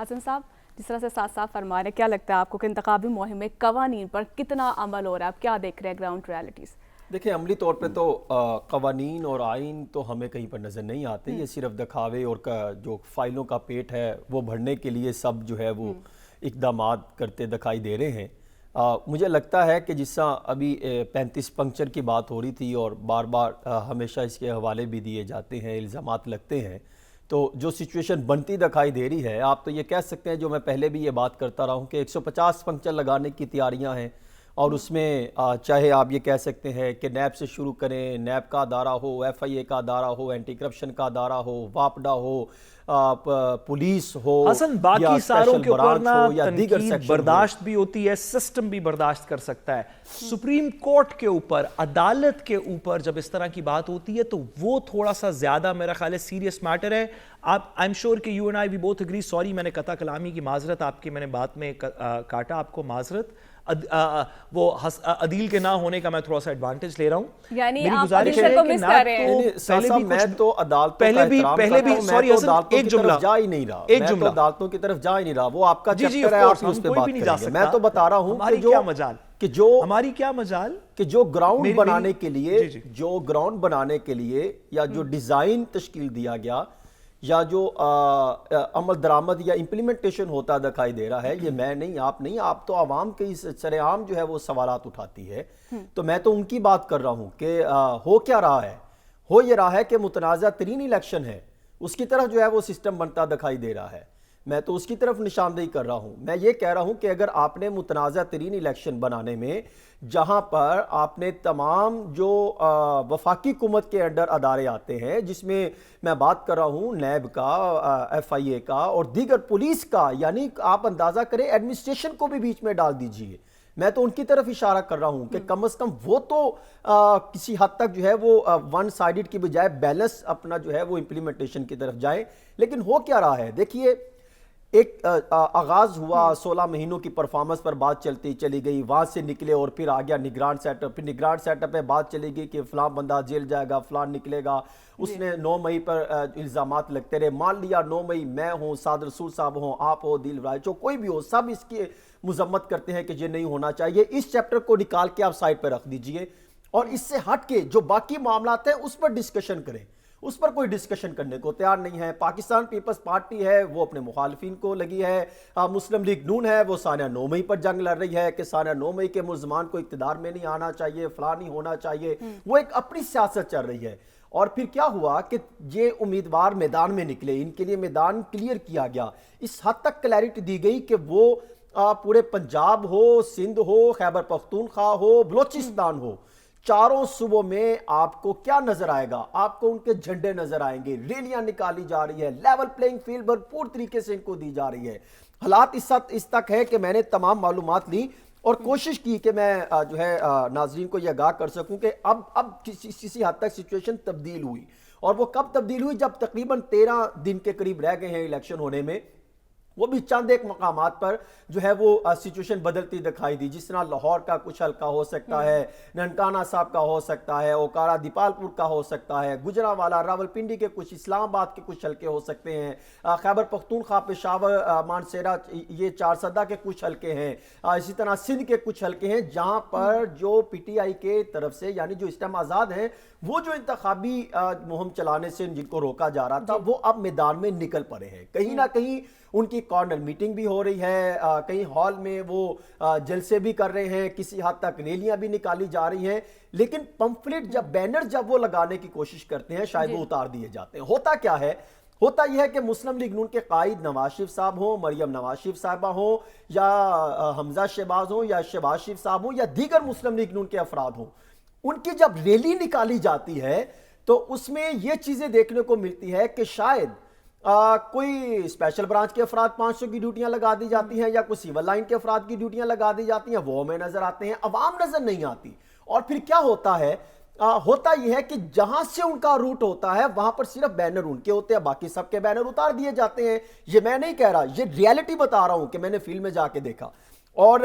حسن صاحب، جس طرح سے ساتھ صاحب فرما رہے ہیں، کیا لگتا ہے آپ کو کہ انتخابی مہم میں قوانین پر کتنا عمل ہو رہا ہے؟ آپ کیا دیکھ رہے ہیں گراؤنڈ ریالٹیز؟ دیکھیں، عملی طور پہ تو قوانین اور آئین تو ہمیں کہیں پر نظر نہیں آتے. یہ صرف دکھاوے اور جو فائلوں کا پیٹ ہے وہ بھرنے کے لیے سب جو ہے وہ اقدامات کرتے دکھائی دے رہے ہیں. مجھے لگتا ہے کہ جس طرح ابھی 35 پنکچر کی بات ہو رہی تھی اور بار بار ہمیشہ اس کے حوالے بھی دیے جاتے ہیں، الزامات لگتے ہیں، تو جو سچویشن بنتی دکھائی دے رہی ہے، آپ تو یہ کہہ سکتے ہیں، جو میں پہلے بھی یہ بات کرتا رہا ہوں، کہ 150 پنکچر لگانے کی تیاریاں ہیں. اور اس میں چاہے آپ یہ کہہ سکتے ہیں کہ نیب سے شروع کریں، نیب کا ادارہ ہو، ایف آئی اے کا ادارہ ہو، اینٹی کرپشن کا ادارہ ہو، واپڈا ہو، پولیس ہو، حسن باقی ساروں کے اوپر نا تنقید سیکشن برداشت بھی ہوتی ہے، سسٹم بھی برداشت کر سکتا ہے. سپریم کورٹ کے اوپر، عدالت کے اوپر جب اس طرح کی بات ہوتی ہے تو وہ تھوڑا سا زیادہ میرا خیال ہے سیریس میٹر ہے. آپ آئی ایم شیور کہ you and I we both agree. Sorry میں نے قطع کلامی کی معذرت، آپ کے میں نے بات میں کاٹا، آپ کو معذرت. وہ عدیل کے نہ ہونے کا میں تھوڑا سا ایڈوانٹیج لے رہا ہوں. یعنی میری آپ گزارش ہے کہ پہلے بھی سوری حسن ایک جملہ جا ہی نہیں رہا، میں تو عدالتوں کی طرف جا ہی نہیں رہا. وہ آپ کا چیپٹر ہے، آپ اس پہ بات کریں گے. میں تو بتا رہا ہوں ہماری کیا مجال کہ جو گراؤنڈ بنانے کے لیے، جو گراؤنڈ بنانے کے لیے یا جو ڈیزائن تشکیل دیا گیا یا جو عمل درآمد یا امپلیمنٹیشن ہوتا دکھائی دے رہا ہے، یہ میں نہیں، آپ نہیں، آپ تو عوام کے سر عام جو ہے وہ سوالات اٹھاتی ہے. تو میں تو ان کی بات کر رہا ہوں کہ ہو کیا رہا ہے. ہو یہ رہا ہے کہ متنازع ترین الیکشن ہے، اس کی طرف جو ہے وہ سسٹم بنتا دکھائی دے رہا ہے. میں تو اس کی طرف نشاندہی کر رہا ہوں. میں یہ کہہ رہا ہوں کہ اگر آپ نے متنازع ترین الیکشن بنانے میں، جہاں پر آپ نے تمام جو وفاقی حکومت کے انڈر ادارے آتے ہیں، جس میں میں بات کر رہا ہوں نیب کا، ایف آئی اے کا اور دیگر پولیس کا، یعنی آپ اندازہ کریں ایڈمنسٹریشن کو بھی بیچ میں ڈال دیجئے. میں تو ان کی طرف اشارہ کر رہا ہوں کہ کم از کم وہ تو کسی حد تک جو ہے وہ ون سائیڈڈ کی بجائے بیلنس اپنا جو ہے وہ امپلیمنٹیشن کی طرف جائیں. لیکن ہو کیا رہا ہے؟ دیکھیے، ایک آغاز ہوا، 16 مہینوں کی پرفارمنس پر بات چلتی چلی گئی، وہاں سے نکلے اور پھر آ گیا نگران سیٹ اپ. پھر نگران سیٹ اپ پہ بات چلے گی کہ فلاں بندہ جیل جائے گا، فلاں نکلے گا. اس نے 9 مئی پر الزامات لگتے رہے. مان لیا 9 مئی میں ہوں، سعد رسول صاحب ہوں، آپ ہو، دل رائے جو کوئی بھی ہو، سب اس کی مذمت کرتے ہیں کہ یہ نہیں ہونا چاہیے. اس چیپٹر کو نکال کے آپ سائڈ پہ رکھ دیجئے اور اس سے ہٹ کے جو باقی معاملات ہیں اس پر ڈسکشن کریں. اس پر کوئی ڈسکشن کرنے کو تیار نہیں ہے. پاکستان پیپلز پارٹی ہے، وہ اپنے مخالفین کو لگی ہے. مسلم لیگ نون ہے، وہ سانحہ 9 مئی پر جنگ لڑ رہی ہے کہ سانحہ 9 مئی کے ملزمان کو اقتدار میں نہیں آنا چاہیے، فلاں نہیں ہونا چاہیے. وہ ایک اپنی سیاست چل رہی ہے. اور پھر کیا ہوا کہ یہ امیدوار میدان میں نکلے، ان کے لیے میدان کلیئر کیا گیا. اس حد تک کلیئرٹی دی گئی کہ وہ پورے پنجاب ہو، سندھ ہو، خیبر پختونخوا ہو، بلوچستان ہو، چاروں صوبوں میں آپ کو کیا نظر آئے گا؟ آپ کو ان کے جھنڈے نظر آئیں گے، ریلیاں نکالی جا رہی ہے، لیول پلینگ فیلڈ بھرپور طریقے سے ان کو دی جا رہی ہے. حالات اس تک ہے کہ میں نے تمام معلومات لی اور کوشش کی کہ میں جو ہے ناظرین کو یہ آگاہ کر سکوں کہ اب کسی حد تک سچویشن تبدیل ہوئی. اور وہ کب تبدیل ہوئی؟ جب تقریباً 13 دن کے قریب رہ گئے ہیں الیکشن ہونے میں. وہ بھی چند ایک مقامات پر جو ہے وہ سچویشن بدلتی دکھائی دی. جس طرح لاہور کا کچھ حلقہ ہو سکتا ہے، ننکانہ صاحب کا ہو سکتا ہے، اوکارا دیپال پور کا ہو سکتا ہے، گجرانوالہ، راولپنڈی کے کچھ، اسلام آباد کے کچھ حلقے ہو سکتے ہیں، خیبر پختونخوا، پشاور، مانسیرا، یہ چارسدہ کے کچھ حلقے ہیں. اسی طرح سندھ کے کچھ حلقے ہیں جہاں پر جو پی ٹی آئی کے طرف سے، یعنی جو اس ٹائم آزاد ہیں، وہ جو انتخابی مہم چلانے سے جن کو روکا جا رہا تھا، وہ اب میدان میں نکل پڑے ہیں. کہیں نہ کہیں ان کی کارنر میٹنگ بھی ہو رہی ہے، کہیں ہال میں وہ جلسے بھی کر رہے ہیں، کسی حد تک ریلیاں بھی نکالی جا رہی ہیں. لیکن پمفلٹ بینر جب وہ لگانے کی کوشش کرتے ہیں، شاید وہ اتار دیے جاتے ہیں. ہوتا کیا ہے؟ ہوتا یہ ہے کہ مسلم لیگ نون کے قائد نواز شریف صاحب ہوں، مریم نواز شریف صاحبہ ہوں، یا حمزہ شہباز ہوں، یا شہباز شریف صاحب ہوں، یا دیگر مسلم لیگ نون کے افراد ہوں، ان کی جب ریلی نکالی جاتی ہے تو اس میں یہ چیزیں دیکھنے کو ملتی ہے کہ شاید کوئی اسپیشل برانچ کے افراد 500 کی ڈیوٹیاں لگا دی جاتی ہیں، یا کوئی سیول لائن کے افراد کی ڈیوٹیاں لگا دی جاتی ہیں. وہ ہمیں نظر آتے ہیں، عوام نظر نہیں آتی. اور پھر کیا ہوتا ہے؟ ہوتا یہ ہے کہ جہاں سے ان کا روٹ ہوتا ہے وہاں پر صرف بینر ان کے ہوتے ہیں، باقی سب کے بینر اتار دیے جاتے ہیں. یہ میں نہیں کہہ رہا، یہ ریالٹی بتا رہا ہوں کہ میں نے فیلڈ میں جا کے دیکھا. اور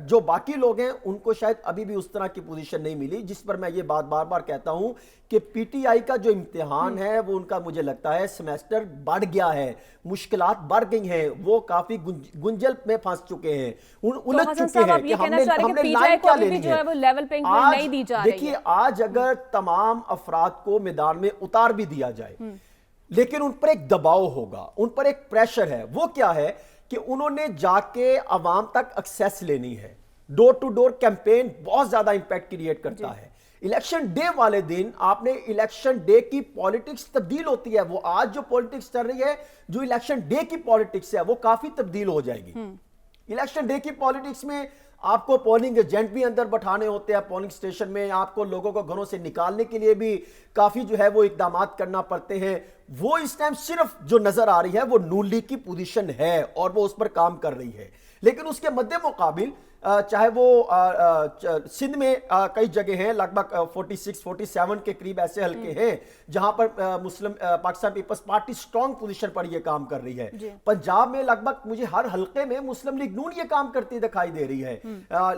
جو باقی لوگ ہیں ان کو شاید ابھی بھی اس طرح کی پوزیشن نہیں ملی، جس پر میں یہ بات بار بار کہتا ہوں کہ پی ٹی آئی کا جو امتحان ہے وہ ان کا مجھے لگتا ہے سیمیسٹر بڑھ گیا ہے، مشکلات بڑھ گئی ہیں، وہ کافی گنجل میں پھنس چکے ہیں، الجھ چکے ہیں کہ ہم نے لائن کیا لینی ہے۔ دیکھیے آج اگر تمام افراد کو میدان میں اتار بھی دیا جائے لیکن ان پر ایک دباؤ ہوگا، ان پر ایک پریشر ہے، وہ کیا ہے کہ انہوں نے جا کے عوام تک ایکسیس لینی ہے۔ ڈور ٹو ڈور کیمپین بہت زیادہ امپیکٹ کریٹ کرتا ہے۔ الیکشن ڈے والے دن آپ نے الیکشن ڈے کی پولیٹکس تبدیل ہوتی ہے، وہ آج جو پولیٹکس چل رہی ہے، جو الیکشن ڈے کی پولیٹکس ہے وہ کافی تبدیل ہو جائے گی۔ الیکشن ڈے کی پولیٹکس میں آپ کو پولنگ ایجنٹ بھی اندر بٹھانے ہوتے ہیں پولنگ سٹیشن میں، آپ کو لوگوں کو گھروں سے نکالنے کے لیے بھی کافی جو ہے وہ اقدامات کرنا پڑتے ہیں۔ وہ اس ٹائم صرف جو نظر آ رہی ہے وہ نون لیگ کی پوزیشن ہے اور وہ اس پر کام کر رہی ہے، لیکن اس کے مد مقابل چاہے وہ سندھ میں کئی جگہ ہیں، لگ بھگ 46 47 کے قریب ایسے حلقے ہیں جہاں پر پاکستان پیپلز پارٹی سٹرونگ پوزیشن پر یہ کام کر رہی ہے۔ پنجاب میں لگ بھگ مجھے ہر حلقے میں مسلم لیگ نون یہ کام کرتی دکھائی دے رہی ہے،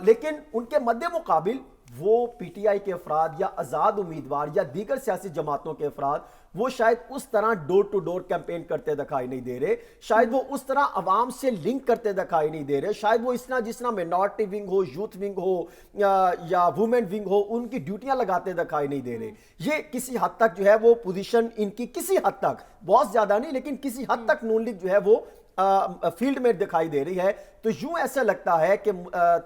لیکن ان کے مد مقابل وہ پی ٹی آئی کے افراد یا آزاد امیدوار یا دیگر سیاسی جماعتوں کے افراد وہ شاید اس طرح ڈور ٹو ڈور کیمپین کرتے دکھائی نہیں دے رہے، شاید وہ اس طرح عوام سے لنک کرتے دکھائی نہیں دے رہے، شاید وہ اس طرح جس طرح مائنورٹی ونگ ہو، یوتھ ونگ ہو یا وومن ونگ ہو ان کی ڈیوٹیاں لگاتے دکھائی نہیں دے رہے۔ یہ کسی حد تک جو ہے وہ پوزیشن ان کی کسی حد تک، بہت زیادہ نہیں لیکن کسی حد تک نون لیگ جو ہے وہ فیلڈ میں دکھائی دے رہی ہے۔ تو یوں ایسا لگتا ہے کہ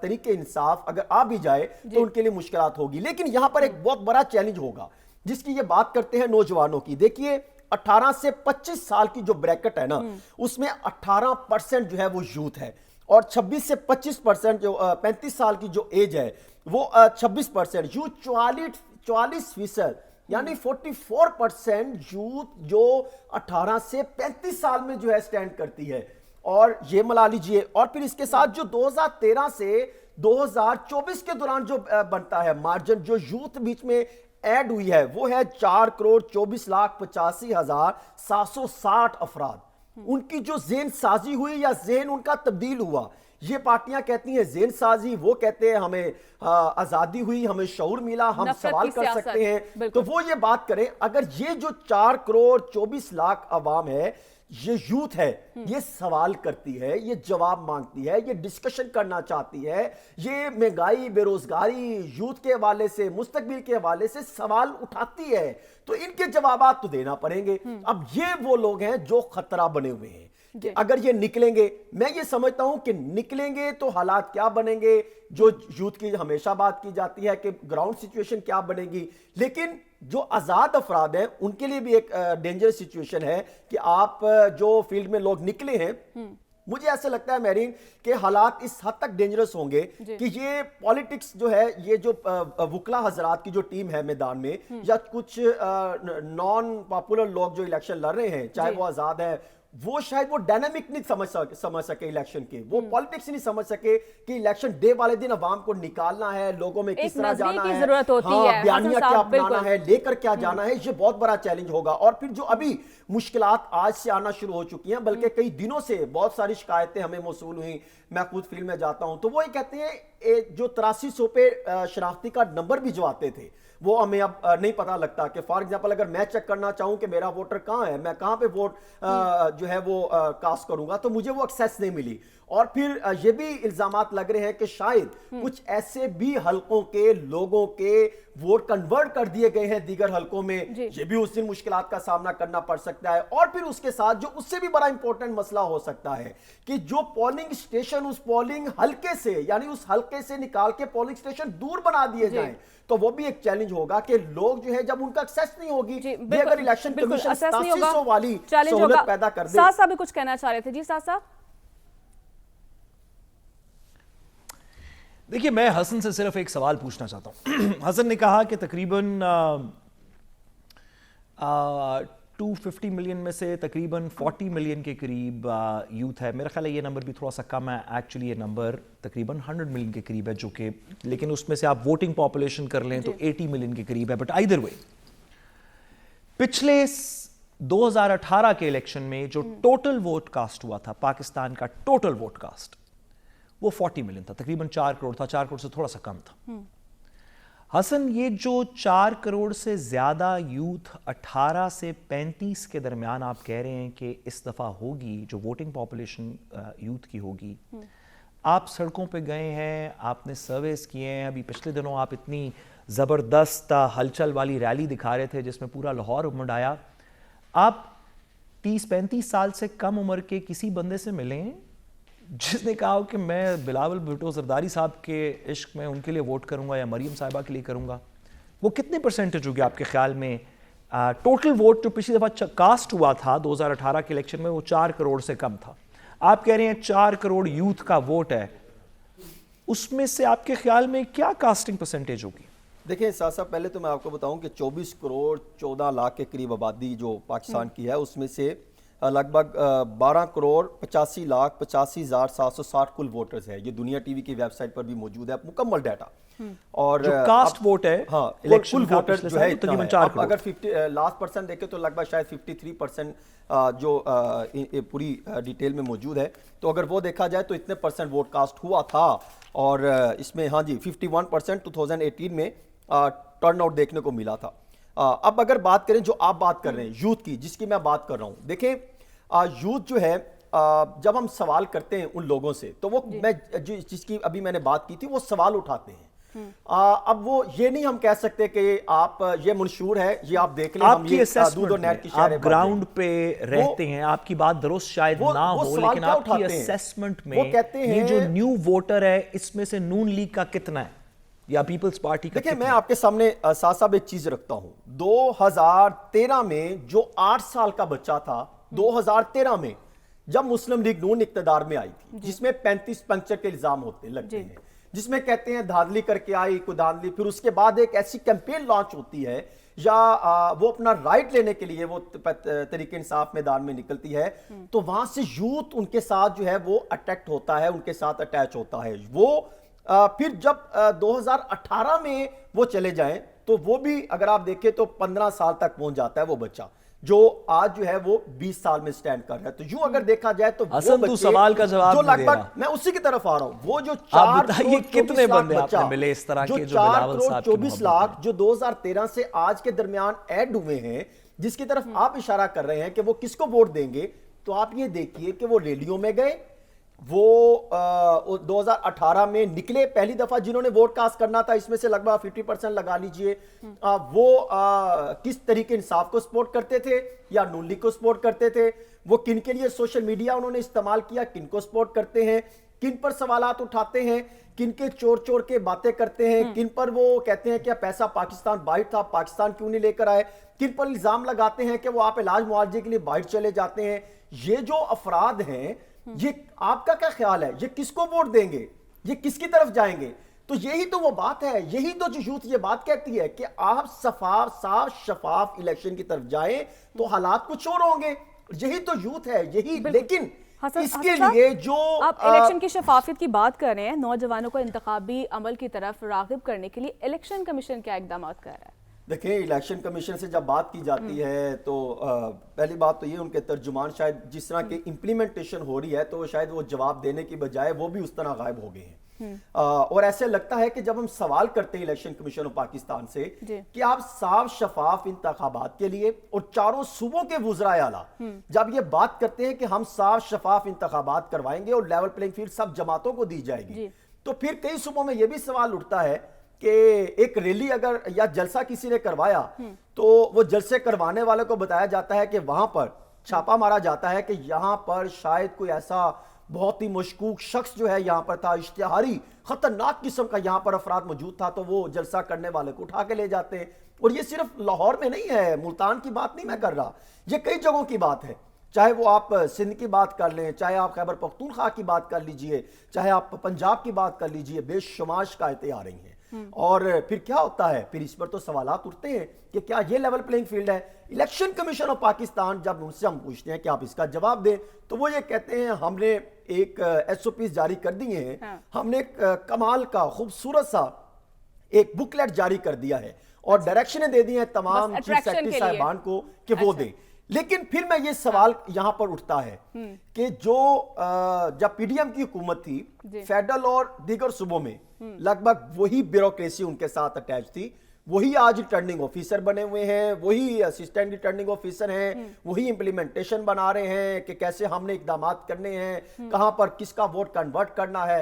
تحریک انصاف اگر آ بھی جائے تو ان کے لیے مشکلات ہوگی، لیکن یہاں پر ایک بہت بڑا چیلنج ہوگا جس کی یہ بات کرتے ہیں نوجوانوں کی۔ دیکھیے 18 سے 25 سال کی جو بریکٹ ہے نا اس میں 18% جو ہے وہ یوتھ ہے اور 26 سے 25% جو 35 سال کی جو ایج ہے وہ 26%، یوتھ 44% یعنی 44% یوتھ جو 18 سے 35 سال میں جو ہے سٹینڈ کرتی ہے، اور یہ ملا لیجئے۔ اور پھر اس کے ساتھ جو 2013 سے 2024 کے دوران جو بنتا ہے مارجن جو یوتھ بیچ میں ایڈ ہوئی ہے وہ ہے 4,24,85,760 افراد۔ ان کی جو ذہن سازی ہوئی یا ذہن ان کا تبدیل ہوا، یہ پارٹیاں کہتی ہیں ذہن سازی، وہ کہتے ہیں ہمیں آزادی ہوئی، ہمیں شعور ملا، ہم سوال کر سکتے ہیں۔ تو وہ یہ بات کریں اگر یہ جو 4,24,00,000 عوام ہے، یہ یوتھ ہے، یہ سوال کرتی ہے، یہ جواب مانگتی ہے، یہ ڈسکشن کرنا چاہتی ہے، یہ مہنگائی، بے روزگاری، یوتھ کے حوالے سے، مستقبل کے حوالے سے سوال اٹھاتی ہے، تو ان کے جوابات تو دینا پڑیں گے۔ اب یہ وہ لوگ ہیں جو خطرہ بنے ہوئے ہیں کہ اگر یہ نکلیں گے، میں یہ سمجھتا ہوں کہ نکلیں گے تو حالات کیا بنیں گے، جو یوتھ کی ہمیشہ بات کی جاتی ہے کہ گراؤنڈ سچویشن کیا بنے گی، لیکن جو آزاد افراد ہیں ان کے لیے بھی ایک ڈینجر سچویشن ہے کہ آپ جو فیلڈ میں لوگ نکلے ہیں، مجھے ایسا لگتا ہے میرین کہ حالات اس حد تک ڈینجرس ہوں گے کہ یہ پولیٹکس جو ہے، یہ جو وکلا حضرات کی جو ٹیم ہے میدان میں یا کچھ نان پاپولر لوگ جو الیکشن لڑ رہے ہیں، چاہے وہ آزاد ہے، وہ شاید وہ ڈائنامک نہیں سمجھ سکے الیکشن کے، وہ پولیٹکس نہیں سمجھ سکے کہ الیکشن ڈے والے دن عوام کو نکالنا ہے، لوگوں میں کس طرح جانا ہے، بیانیہ کیا اپنانا ہے، لے کر کیا جانا ہے، یہ بہت بڑا چیلنج ہوگا۔ اور پھر جو ابھی مشکلات آج سے آنا شروع ہو چکی ہیں، بلکہ کئی دنوں سے بہت ساری شکایتیں ہمیں موصول ہوئیں، میں خود فیلڈ میں جاتا ہوں تو وہ یہ کہتے ہیں جو 8300 پہ شناختی کارڈ نمبر بھی جو آتے تھے وہ ہمیں اب نہیں پتہ لگتا کہ فار ایگزامپل اگر میں چیک کرنا چاہوں کہ میرا ووٹر کہاں ہے، میں کہاں پہ ووٹ جو ہے وہ کاسٹ کروں گا، تو مجھے وہ ایکسیس نہیں ملی۔ اور پھر یہ بھی الزامات لگ رہے ہیں کہ شاید کچھ ایسے بھی حلقوں کے لوگوں کے ووٹ کنورٹ کر دیے گئے ہیں دیگر حلقوں میں، یہ بھی اس دن مشکلات کا سامنا کرنا پڑ سکتا ہے۔ اور پھر اس کے ساتھ جو اس سے بھی بڑا امپورٹنٹ مسئلہ ہو سکتا ہے کہ جو پولنگ سٹیشن اس پولنگ حلقے سے یعنی اس حلقے سے نکال کے پولنگ سٹیشن دور بنا دیے جائیں، تو وہ بھی ایک چیلنج ہوگا کہ لوگ جو ہے جب ان کا ایکسیس نہیں ہوگی، اگر الیکشن کمیشن 8700 والی سہولت پیدا کر دے۔ ساز صاحب بھی کچھ کہنا چاہ رہے تھے، جی ساز صاحب۔ دیکھیے میں حسن سے صرف ایک سوال پوچھنا چاہتا ہوں۔ حسن نے کہا کہ تقریباً 250 ملین میں سے تقریباً 40 ملین کے قریب یوتھ ہے، میرا خیال ہے یہ نمبر بھی تھوڑا سا کم ہے، ایکچولی یہ نمبر تقریباً 100 ملین کے قریب ہے، جو کہ لیکن اس میں سے آپ ووٹنگ پاپولیشن کر لیں تو 80 ملین کے قریب ہے۔ بٹ آئیدر وے پچھلے 2018 کے الیکشن میں جو ٹوٹل ووٹ کاسٹ ہوا تھا، پاکستان کا ٹوٹل ووٹ کاسٹ، وہ 40 ملین تھا, تقریباً 4 کروڑ تھا, 4 کروڑ سے تھوڑا سا کم تھا. حسن, یہ جو 4 کروڑ سے زیادہ یوتھ 18 سے 35 کے درمیان آپ کہہ رہے ہیں کہ اس دفعہ ہوگی, جو ووٹنگ پاپولیشن یوتھ کی ہوگی, آپ سڑکوں پہ گئے ہیں, آپ نے سرویز کیے ہیں, ابھی پچھلے دنوں آپ اتنی زبردست ہلچل والی ریلی دکھا رہے تھے جس میں پورا لاہور امڈ آیا. آپ 30-35 سال سے کم عمر کے کسی بندے سے ملے ہیں جس نے کہا ہو کہ میں بلاول بھٹو زرداری صاحب کے عشق میں ان کے لیے ووٹ کروں گا یا مریم صاحبہ کے لیے کروں گا؟ وہ کتنے پرسنٹیج ہوگی آپ کے خیال میں؟ ٹوٹل ووٹ جو پچھلی دفعہ کاسٹ ہوا تھا 2018 کے الیکشن میں وہ 4 کروڑ سے کم تھا. آپ کہہ رہے ہیں 4 کروڑ یوتھ کا ووٹ ہے, اس میں سے آپ کے خیال میں کیا کاسٹنگ پرسنٹیج ہوگی؟ دیکھیں صاحب, پہلے تو میں آپ کو بتاؤں کہ 24 کروڑ 14 لاکھ کے قریب آبادی جو پاکستان کی ہے, اس میں سے لگ بھگ 12 کروڑ 85 لاکھ 85,760 کل ووٹرز ہے. یہ دنیا ٹی وی کی ویب سائٹ پر بھی موجود ہے مکمل ڈیٹا. اور جو کاسٹ ووٹ ہے, ہاں, الیکشن کل ووٹر جو ہے تقریباً 4 کروڑ. اگر 50 لاسٹ پرسنٹ دیکھیں تو لگ بھگ شاید 53% جو پوری ڈیٹیل میں موجود ہے. تو اگر وہ دیکھا جائے تو اتنے پرسنٹ ووٹ کاسٹ ہوا تھا, اور اس میں ہاں جی 51% 2018 میں ٹرن آؤٹ دیکھنے کو ملا تھا. اب اگر بات کریں جو آپ بات کر رہے ہیں یوتھ کی, جس کی میں بات کر رہا ہوں, دیکھیں یوتھ جو ہے جب ہم سوال کرتے ہیں ان لوگوں سے تو وہ میں جس کی ابھی میں نے بات کی تھی وہ سوال اٹھاتے ہیں. اب وہ یہ نہیں ہم کہہ سکتے کہ آپ یہ منشور ہے, یہ آپ دیکھ لیں, آپ کی اسیسمنٹ میں آپ گراؤنڈ پہ رہتے ہیں, آپ کی بات درست شاید نہ ہو, لیکن آپ کی اسیسمنٹ میں یہ جو نیو ووٹر ہے اس میں سے نون لیگ کا کتنا ہے یا پیپلز پارٹی کا؟ دیکھیں میں آپ کے سامنے صاحب ایک چیز رکھتا ہوں. 2013 میں جو 8 سال کا بچہ تھا, 2013 میں جب مسلم لیگ نون اقتدار میں آئی تھی, جس میں 35 پنکچر کے الزام ہوتے لگتے ہیں, جس میں کہتے ہیں دھاندلی کر کے آئی کوئی دھاندلی, پھر اس کے بعد ایک ایسی کیمپین لانچ ہوتی ہے یا وہ اپنا رائٹ لینے کے لیے وہ تحریک انصاف میدان میں نکلتی ہے, تو وہاں سے یوتھ ان کے ساتھ جو ہے وہ اٹیکٹ ہوتا ہے, ان کے ساتھ اٹیچ ہوتا ہے. وہ پھر جب 2018 میں وہ چلے جائیں تو وہ بھی اگر آپ دیکھیں تو 15 سال تک پہنچ جاتا ہے وہ بچہ, جو آج جو ہے وہ 20 سال میں سٹینڈ کر رہا ہے. تو یوں اگر دیکھا جائے تو وہ بچے سوال کا جواب جو لگ بھگ میں اسی کی طرف آ رہا ہوں, وہ جو 4 کروڑ کتنے بندے آپ نے ملے اس طرح کے جو 4 کروڑ 24 لاکھ جو 2013 سے آج کے درمیان ایڈ ہوئے ہیں, جس کی طرف آپ اشارہ کر رہے ہیں کہ وہ کس کو ووٹ دیں گے, تو آپ یہ دیکھیے کہ وہ ریلیوں میں گئے, وہ 2018 میں نکلے پہلی دفعہ جنہوں نے ووٹ کاسٹ کرنا تھا, اس میں سے لگ بھگ 50% لگا لیجئے وہ کس طریقے انصاف کو سپورٹ کرتے تھے یا نون لیگ کو سپورٹ کرتے تھے, وہ کن کے لیے سوشل میڈیا انہوں نے استعمال کیا, کن کو سپورٹ کرتے ہیں, کن پر سوالات اٹھاتے ہیں, کن کے چور کے باتیں کرتے ہیں, کن پر وہ کہتے ہیں کہ پیسہ پاکستان باہر تھا پاکستان کیوں نہیں لے کر آئے, کن پر الزام لگاتے ہیں کہ وہ آپ علاج معالجے کے لیے باہر چلے جاتے ہیں. یہ جو افراد ہیں, یہ آپ کا کیا خیال ہے, یہ کس کو ووٹ دیں گے, یہ کس کی طرف جائیں گے؟ تو یہی تو وہ بات ہے, یہی تو جو یوتھ یہ بات کہتی ہے کہ آپ صاف شفاف الیکشن کی طرف جائیں تو حالات کچھ اور ہوں گے. یہی تو یوتھ ہے, یہی. لیکن اس کے لیے جو آپ الیکشن کی شفافیت کی بات کر رہے ہیں, نوجوانوں کو انتخابی عمل کی طرف راغب کرنے کے لیے الیکشن کمیشن کیا اقدامات کر رہا ہے؟ دیکھیں الیکشن کمیشن سے جب بات کی جاتی ہے تو پہلی بات تو یہ ان کے ترجمان شاید جس طرح کی امپلیمنٹیشن ہو رہی ہے تو شاید وہ جواب دینے کی بجائے وہ بھی اس طرح غائب ہو گئے ہیں. اور ایسے لگتا ہے کہ جب ہم سوال کرتے ہیں الیکشن کمیشن آف پاکستان سے کہ آپ صاف شفاف انتخابات کے لیے, اور چاروں صوبوں کے وزراء اعلیٰ جب یہ بات کرتے ہیں کہ ہم صاف شفاف انتخابات کروائیں گے اور لیول پلینگ فیلڈ سب جماعتوں کو دی جائے گی, تو پھر کئی صوبوں میں یہ بھی سوال اٹھتا ہے کہ ایک ریلی اگر یا جلسہ کسی نے کروایا تو وہ جلسے کروانے والے کو بتایا جاتا ہے کہ وہاں پر چھاپا مارا جاتا ہے کہ یہاں پر شاید کوئی ایسا بہت ہی مشکوک شخص جو ہے یہاں پر تھا, اشتہاری خطرناک قسم کا یہاں پر افراد موجود تھا, تو وہ جلسہ کرنے والے کو اٹھا کے لے جاتے ہیں. اور یہ صرف لاہور میں نہیں ہے, ملتان کی بات نہیں میں کر رہا, یہ کئی جگہوں کی بات ہے, چاہے وہ آپ سندھ کی بات کر لیں, چاہے آپ خیبر پختونخوا کی بات کر لیجئے, چاہے آپ پنجاب کی بات کر لیجئے, بے شمار شکایتیں آ رہی ہیں. اور پھر کیا ہوتا ہے, پھر اس پر تو سوالات اٹھتے ہیں کہ کیا یہ لیول پلینگ فیلڈ ہے. الیکشن کمیشن آف پاکستان جب ان سے ہم پوچھتے ہیں کہ آپ اس کا جواب دیں تو وہ یہ کہتے ہیں ہم نے ایک ایس او پیز جاری کر دیے ہیں, ہم نے کمال کا خوبصورت سا ایک بکلیٹ جاری کر دیا ہے اور ڈائریکشنیں دے دی ہیں تمام چیف سیکرٹری صاحبان کو کہ وہ دیں. لیکن پھر میں یہ سوال یہاں پر اٹھتا ہے کہ جو جب پی ڈی ایم کی حکومت تھی فیڈرل اور دیگر صوبوں میں لگ بھگ وہی بیوروکریسی ان کے ساتھ اٹیچ تھی, وہی آج ریٹرننگ آفیسر بنے ہوئے ہیں, وہی اسسٹنٹ ریٹرننگ آفیسر ہیں, وہی امپلیمنٹیشن بنا رہے ہیں کہ کیسے ہم نے اقدامات کرنے ہیں, کہاں پر کس کا ووٹ کنورٹ کرنا ہے.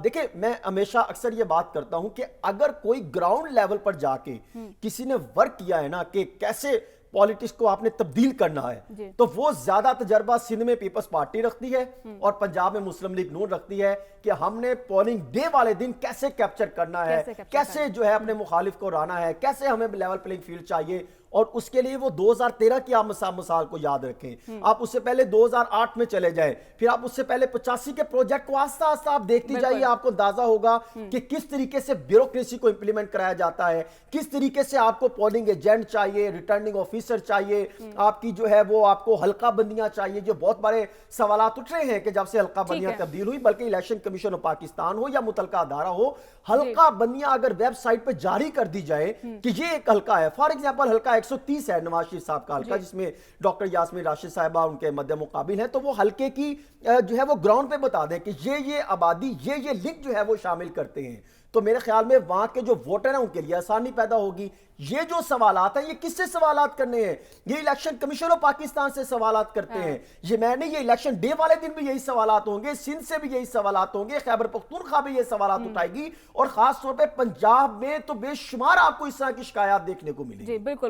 دیکھیں میں ہمیشہ اکثر یہ بات کرتا ہوں کہ اگر کوئی گراؤنڈ لیول پر جا کے کسی نے ورک کیا ہے نا کہ کیسے پالیٹکس کو آپ نے تبدیل کرنا ہے, تو وہ زیادہ تجربہ سندھ میں پیپلز پارٹی رکھتی ہے اور پنجاب میں مسلم لیگ نون رکھتی ہے کہ ہم نے پولنگ ڈے والے دن کیسے کیپچر کرنا ہے, کیسے جو ہے اپنے مخالف کو ہرانا ہے, کیسے ہمیں لیول پلینگ فیلڈ چاہیے. اور اس کے لیے وہ 2013 کی آپ مثال کو یاد رکھیں, آپ اس سے پہلے 2008 میں چلے جائیں, پھر آپ اس سے پہلے 85 کے پروجیکٹ کو آہستہ آہستہ آپ دیکھتی جائیے, آپ کو اندازہ ہوگا کہ کس طریقے سے بیوروکریسی کو امپلیمنٹ کرایا جاتا ہے, کس طریقے سے آپ کو پولنگ ایجنٹ چاہیے, ریٹرننگ آفیسر چاہیے, آپ کی جو ہے وہ آپ کو حلقہ بندیاں چاہیے. جو بہت بڑے سوالات اٹھ رہے ہیں کہ جب سے حلقہ بندیاں تبدیل ہوئی, بلکہ الیکشن کمیشن آف پاکستان ہو یا متعلقہ ادارہ ہو, حلقہ بندیاں اگر ویب سائٹ پہ جاری کر دی جائے کہ یہ ایک حلقہ ہے, فار ایگزامپل حلقہ 130 ہے نواز شریف صاحب کا حلقہ جس میں ڈاکٹر یاسمین راشد صاحبہ ان کے مد مقابل ہیں, تو وہ حلقے کی جو ہے وہ گراؤنڈ پہ بتا دیں کہ یہ آبادی یہ لنک جو ہے وہ شامل کرتے ہیں, تو میرے خیال میں وہاں کے جو ووٹر ہیں ان کے لیے آسانی پیدا ہوگی. یہ جو سوالات ہیں یہ کس سے سوالات کرنے ہیں, یہ الیکشن کمیشن آف پاکستان سے سوالات کرتے ہیں, یہ الیکشن ڈے والے دن بھی یہی سوالات ہوں گے, سندھ سے بھی یہی سوالات ہوں گے, خیبر پختونخوا بھی یہ سوالات اٹھائے گی, اور خاص طور پہ پنجاب میں تو بے شمار آپ کو اس طرح کی شکایات دیکھنے کو ملیں گی. جی بالکل.